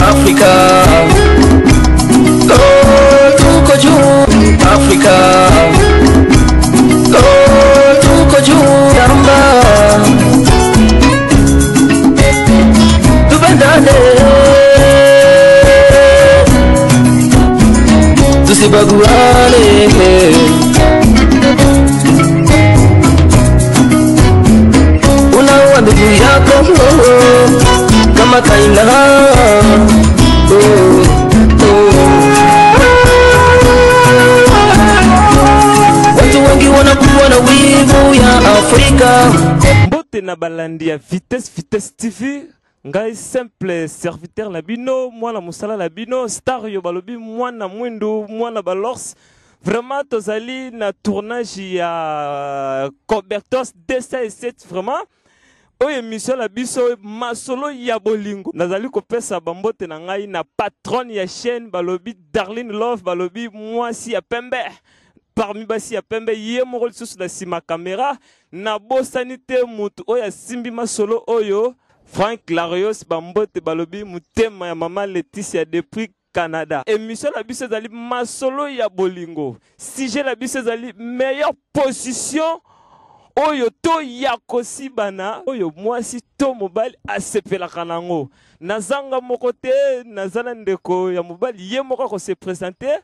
Africa. Oh, tuko juu Africa. Oh, tuko juu yamba. Tupendane, tusibaguane. Unaua ndugu yako kama kaina. Watu wengi wanakuwa na wivu ya Afrika. Mbote na balandi ya Vitesse TV. Ngai simple serviteur la bino, mwana musala la bino, star yo balobi mwana mwindu, mwana balors. Vraiment tozali na tournage ya Cobertos 207 vraiment. Oye émission la biso masolo ya bolingo. Nazali kopesa bambote na ngai na patron ya chaîne balobi Darlene Love balobi mwasi ya pembe. Parmi basi ya pembe ye moko lisusu na sima caméra na bosani te mutu oya simbi masolo oyo Frank Larios bambote balobi mutema ya mama Laetitia depuis Canada. Émission la biso zali masolo ya bolingo. Sujet la biso zali meilleure position oyo to ya kosibana oyo mwasi to mobali asepelaka nango. Nazanga moko te nazana ndeko ya mobali ye moko ko se présenter.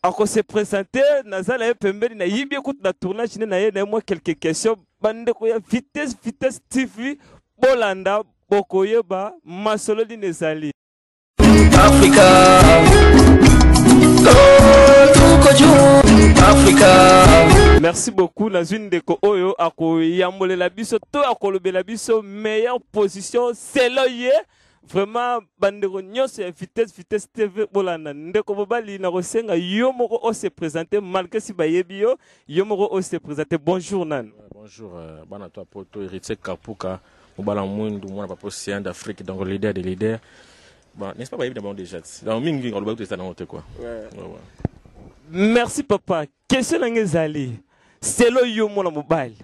Ako se présenter nazala ye pembeni na yibi écoute na tournage na ye na moi quelques questions bande ko ya Vitesse TV bolanda bokoyeba masolo dinezali Africa. Oh, tuko juu Africa. Merci beaucoup nazune ndeko oyo ako yambolela biso to akolobela biso meilleure position c'est loye. Vraiment bandeko nyonso ya Vitesse TV bolanda ndeko bobali na kosenga yo moko o se présenter malgré si bayebi yo moko o se présenter. Bonjour nan. Bonjour bana toi poto héritier Kapuka mobala mwindu mwana papa océan d'Afrique donc leader des leaders. Bon n'est-ce pas bayebi d'abord déjà donc mingi on doit tout ça dans côté quoi. Ouais. Merci papa. Question ngezali. C'est lo yo mona mobile.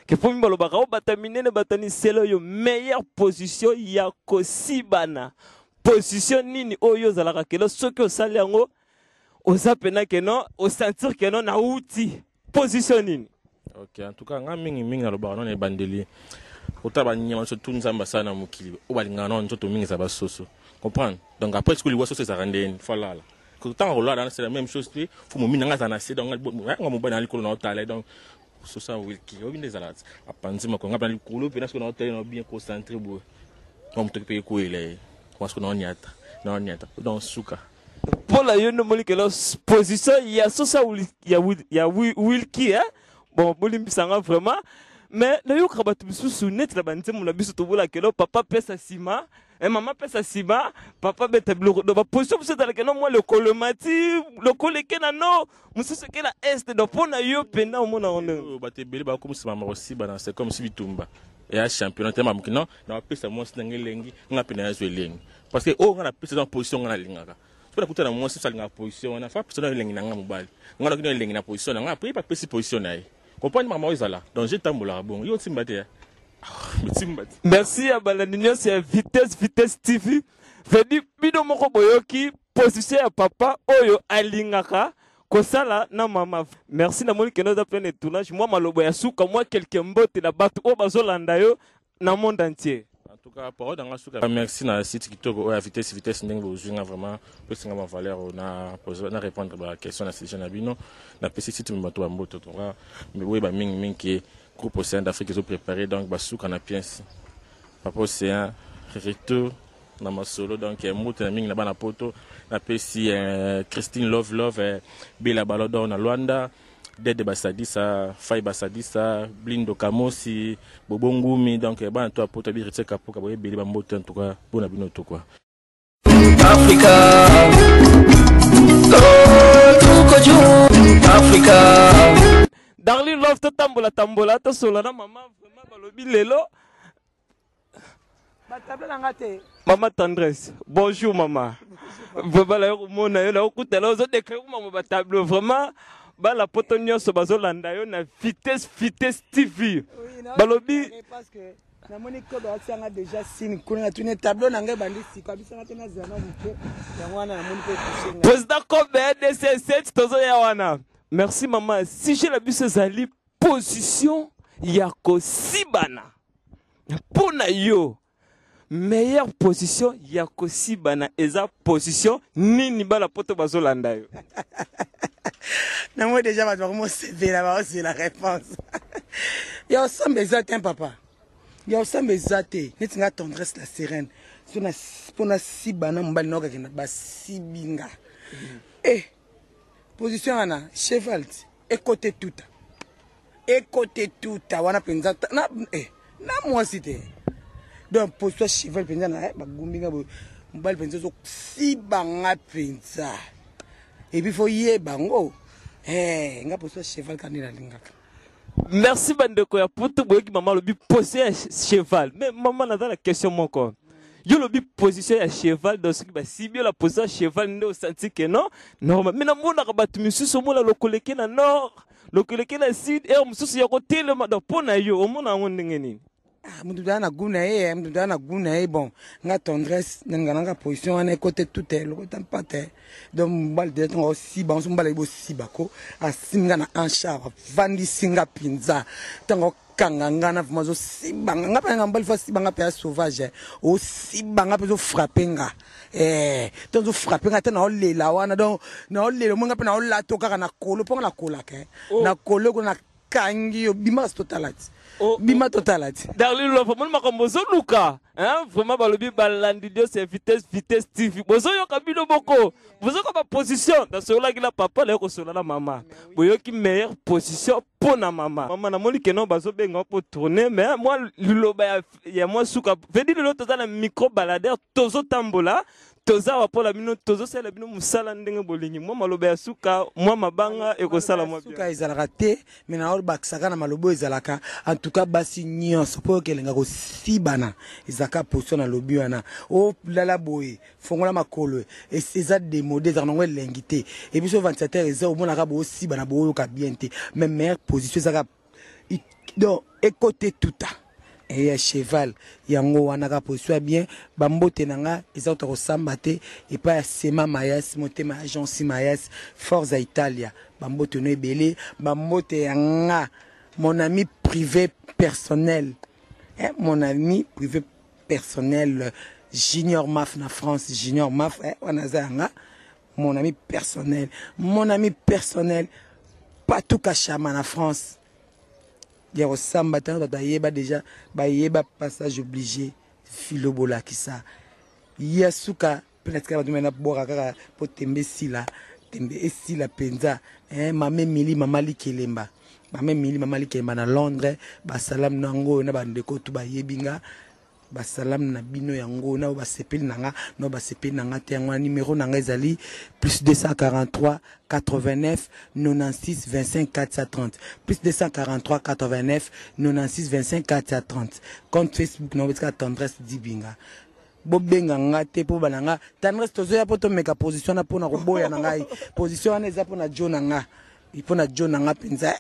Que pour mibalo bakao batamine batani c'est lo yo meilleure position ya kosibana. Position nini oyo zalaka kelo soki osali yango osapena keno osentir keno na uti. Position nini? OK en tout cas nga mingi na loba non e bandeli. Otaba nyama so tunzamba sana mukili. Obalinga non nzoto mingi za basoso. Comprendre? Donc après ce que les voix ça rendent falala. Quand on regarde c'est la même chose que faut mo minanga za na c'est donc nga mo bana likolo na otala donc so ça wilki o binde zalats apanzima ko ngapana likolo pe nasko na otala no bien concentré bo comme te pe ko ile parce que non nyata donc suka pour la yo no molike la position ya so ça ya wilki hein bon bolimbisanga vraiment mais le yo krabatu bisu net la banzemu na bisu to bola kelo papa pesa sima et maman pesa sima papa betablo do ba position bisu dans lequel moi le colomati le coleke na no musu ce que la est de pona yo pena o mona on ba te beli ba comme si mama aussi ba c'est comme si bitumba et a championnat tema mukino na pesa mo sinangelengi nga pena ya zwelengi parce que o nga na pesa dans position nga lingaka so na kutana mo si salinga position na fa pesa na lengi na nga mobali nga na kino lengi na position nga après pas pesa position na ye. Comprendre maman Isala. Donc j'ai tambola bon. Yo timbate. Merci à Balandinio c'est Vitesse TV. Vedi bido moko boyoki position ya papa oyo alingaka kosala na mama. Merci na moni keno za plein de tournage. Moi malobo ya suka moi quelqu'un mbote na batu o bazolanda yo na monde entier. En tout cas parole dans suka. Merci na site kitoko oya Vitesse ndenge bozunga vraiment peut singa ma valeur na poser na répondre à la question na site na bino na PC site mbato mboto to mais oui ba mingi qui groupe océan d'Afrique ils ont préparé donc basuka na pièce papa océan retour na masolo donc mboto na mingi na bana poto na PC Christine Love Bela Balodor na Luanda Dede Basadisa Fai Basadisa Blindo Kamosi Bobongumi donc bana to poto bi Richeka Kapuka boye beli ba mboto en tout cas bona bino to quoi Africa. Oh, tuko juu Africa. Darlene Love to tambola to solo na mama vraiment balobi lelo. Maman Tendresse. Bonjour maman. Vraiment la potonio so bazolanda yo na Vitesse TV. Balobi Na moni ko ba tsanga déjà signe kuna tune tableau na ngai bandi siko bisanga tena zana muke ya mwana na moni ko kushinga Président Kobe DC7 tozo ya wana. Merci maman. Si j'ai la bise zali position ya kosibana. Pona yo. Meilleure position ya kosibana eza position nini bala poto bazolanda yo. Na moi déjà va vraiment CV là c'est la réponse. Ya osamba exact papa. Ya osamba exact. Neti nga tendresse la sereine. Sona pona sibana mbali noka kena ba sibinga. Position ana cheval et côté tout. Et côté tout wana penza na moi cité. Donc position cheval penza na ba gumbinga mbali penza so sibanga penza. Et puis faut y bango. Nga position cheval kanila lingaka. Merci bandeko ya putu boyoki maman lobi poser cheval. Mais maman n'a la question mon corps. Yo lobi position ya cheval dans ce qui ba si bien la position cheval ndo senti que non normal. Mais na mona ka batu misusu mo la lokoleke na nord, lokoleke na sud et mususu ya côté le ma pona yo o mona ngondenge nini. Mtu dana guna bon nga tendresse nga position ane côté tout est le côté pate donc mbal de ton aussi bon mbal ibo sibako asinga na ancha vandi singa pinza tango kanganga na mazo sibanga nga pa mbal fa sibanga pe sauvage o sibanga pe zo frapper nga donc zo frapper nga tena o lela wana donc na o lela mo nga pe na o la to kaka na kolo po na kola ke na kolo ko na kangi yo bimas totalati. Bima totalati. Darli Love, mon makambozo luka. Hein, vraiment balobi balandi dio c'est vitesse TV. Bozo yo kabino boko. Bozo ko ba position dans ce là qui la papa le ko sola la maman. Boyo ki meilleure position pour na maman. Maman na moni que non bazo benga pour tourner mais moi luloba ya moi suka. Vedi le toza na micro baladeur tozo tambola. Toza wa pour la bino tozo c'est la bino musala ndenge bolingi. Moi maloba ya suka, moi mabanga e ko sala moi bien. Suka ezalaka te mais na ol baksaka na malobo ezalaka. En tout cas basi nyonso po kelenga ko sibana ezaka position na lobi wana o lala boye fongola makolo eza démodé za ngwe lengité et puis so 27 eza o mona ka bo sibana bo ka bien te mais meilleure position ezaka donc écoutez tout ça et ya cheval yango wana ka position bien bambote nanga eza to samba te et pas sema mayas motema agence mayas Forza Italia bambote no ebele bambote yanga mon ami privé personnel. Mon ami privé personnel, Junior Maf na France, Junior Maf, mon ami personnel. Mon ami personnel, Patou Kachama na France. Il y a aussi un matin, déjà, il y a passage obligé, Philobola qui ça. Il y a souka, peut-être que tu m'as boire pour tembe si la penza, maman Mili, maman Likelemba. Maman Mili maman Likelemba na Londres, basalam nango na bandeko tu ba yebinga, basalam na bino yango na ba sepeli nanga, no ba sepeli nanga te yango numéro nanga ezali plus 243 89 96 25 430 plus 243 89 96 25 430 compte Facebook no betka tendresse dibinga. Bobenga nga te po bananga tendresse tozo ya poto meka position na pona koboya na ngai position na eza pona John nga ipona John nga penza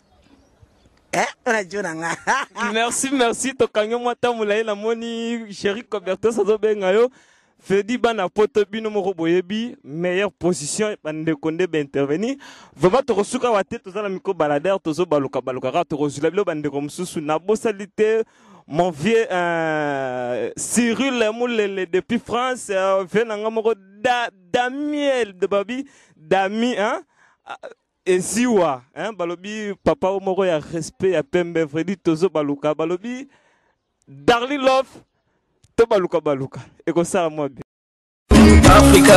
merci tokange mwata mulai la moni chéri Koberto sazo benga yo Fedi bana poto bino moko boyebi meilleure position bande konde ba intervenir vraiment to kosuka wate to za la micro baladeur tozo baluka to kozula bilo bande ko mususu na bosalité mon vieux Cyril Moulele depuis France venanga moko Damiel de babi Dami hein Eziwa hein balobi papa o moko ya respect ya pembe Freddy tozo baluka balobi Darli Love to baluka e ko sala mo bien Africa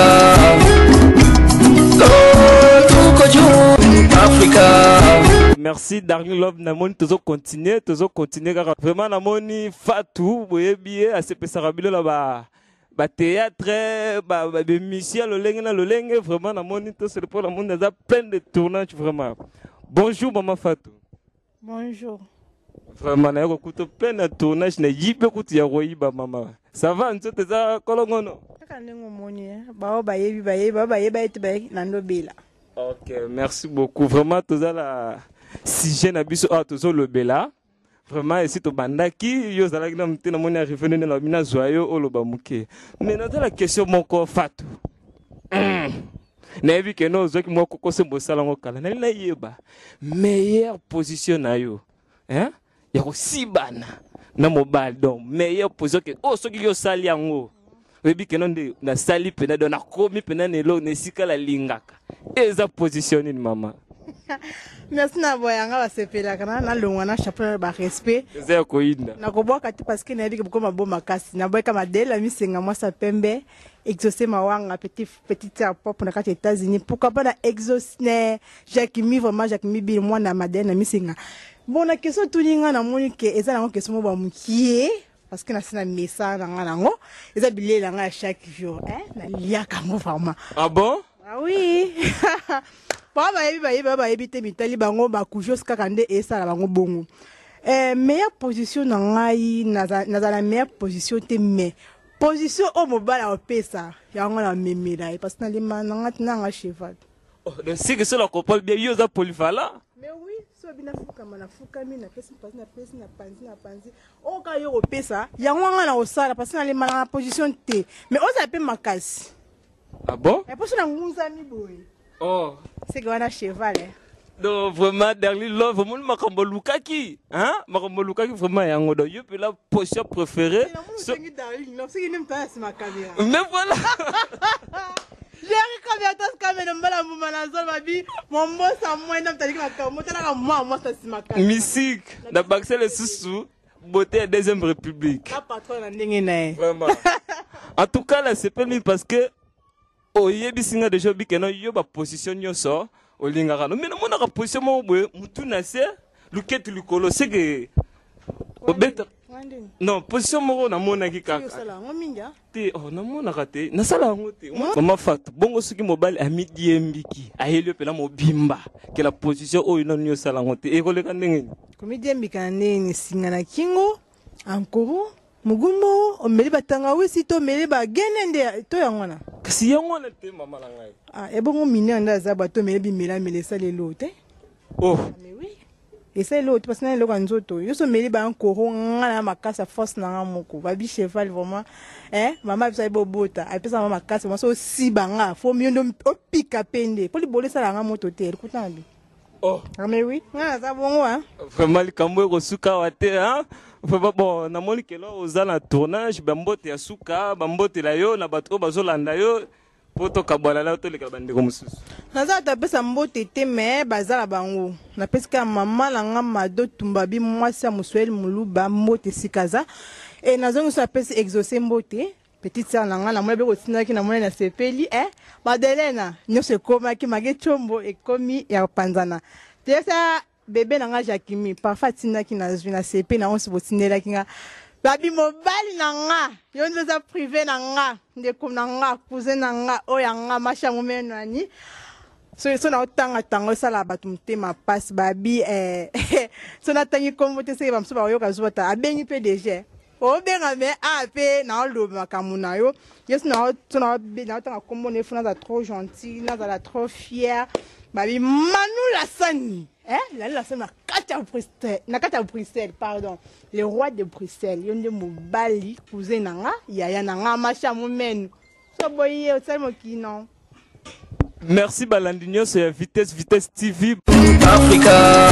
Africa. Merci Darli Love namoni tozo continuer kaka vraiment namoni Fatou boyebi asepesa rabilo la ba théâtre ba émission lolenge vraiment namoni to c'est pour le monde a plein de tournages vraiment. Bonjour maman Fatou. Bonjour. Vraiment na ko kuto plein de tournages na yibe kutu ya royiba mama. Ça va nzote za kolongono. Kaka ndengo moni ba bayebi ete ba nando bela. OK, merci beaucoup. Vraiment toza la sujet na biso tozo lobela. vraiment esi to bandaki yo zalaki na mtena moni arrivé nene la mina joyeux oloba muke mais na la question moko Fatou na vi que no zoki moko ko se bosala ngokala na yeba meilleure position na yo hein ya ko sibana na mobile donc meilleure position que soki yo sali yango webi que non de na sali pena do na komi pena nelo nesika la lingaka eza position ni mama. Merci na boyanga basepela kana na longwa na chapeau ba respect. Eza ko inda. Na ko boka ti parce que na bi ko mabo makasi na boka madela misenga mwasa pembe exaucer mawanga petit pop na kati États-Unis pourquoi pas na exaucer Jacquemin vraiment Jacquemin bi moi na madela misenga. Bon na question tuninga na moni ke eza na question mo ba mukie parce que na sina message na nango eza bilela nga chaque jour na liaka mo vraiment. Ah bon? Ah oui. Baba yebi te mitali bango ba kujos kakande esa la bango bongo. Meilleure position na ngai na la meilleure position te mais position au mobile au pesa yango na memela parce que na lima na nga cheval. Oh, donc si que cela comprend bien yo za polyvalent. Mais oui, so bina fuka mi na pesa na panzi. O ka yo pesa yango nga na osala parce que na lima na position te mais o za pe makasi. Ah bon? Et pour ça na ngunza mi boy. Oh, c'est que on a cheval. donc vraiment Darly Love vraiment makambo lukaki, hein? Makambo lukaki vraiment yango do yo pe la position préférée. Mais voilà. J'ai comme à tous comme une belle maman na zone ma vie mon boss à moi n'a pas dit que la moto na moi ça c'est ma carte. Musique, da Baxel le sous beauté deuxième république. La patron na ndenge na. Vraiment. En tout cas là c'est permis parce que oyebi singa déjà bi que non yo ba position nyoso olingaka no mais na mona ka position mo boye mutu na se luketu likolo c'est que obeta non position mo na mona ki kaka te oh na mona ka te na sala ngo te mama Fatou bongo soki mobile ami diembiki ayeli pe na mobimba que la position o ino nyo sala ngo te e ko le ka ndenge komi diembika ndenge singa na kingo encore Mugumbo omeli batanga wisi to meli ba genende to yangona kasi yango na te mama la ngai ebongo mine nda za bato meli bi mela sale lote oh mais oui et c'est l'autre parce que na loka nzoto yo so meli ba nkoro ngana makasa force na ngamoko ba bi cheval vraiment mama bisa bobota apesa mama makasa mo so si banga fo miondo opika pende poli bolesa la ngamoto te ekutambi oh mais oui ngana za bongo vraiment likambo ko suka wate bon na moni ke lo oza na tournage bambote ya suka bambote la yo na bato bazolanda yo poto kabala la to le kabande ko mususu naza ta pesa mbote te mais bazala bango na peska mama la ngama do tumba bi mwasi ya musweli muluba mbote sikaza et nazongo so pesa exaucer mbote petite sœur na ngana mona be ko tinaki na mona na sepeli Madelena nyose koma ki mage chombo ekomi ya panzana tesa bébé nanga Jacquemin parfois tinaki na zwi na CP na on se botinela kinga babi mobile nanga yo ndoza privé nanga ndeko nanga cousin nanga oyanga masha momeno ani so na otanga tango sala batu mtema passe babi so na tangi kombo te se bamso ba yo kazota abengi PDG o benga me ape na lo makamuna yo yes na tanga kombo ne funa za trop gentil na za la trop fier babi Manu la sani la scène na kata Bruxelles pardon le roi de Bruxelles yonde mobali cousin nanga yaya nanga masha momeno so boye otsamo kino. Merci Balandinho c'est Vitesse TV Africa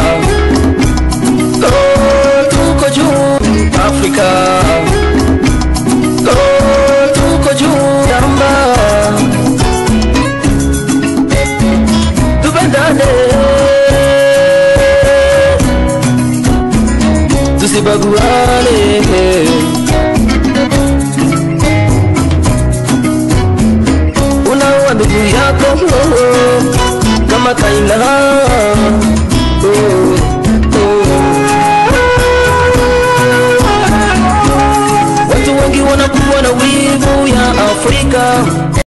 oh tuko juu Africa oh tuko juu yamba tupendane tusibaguane unaua ndugu yako kama kaina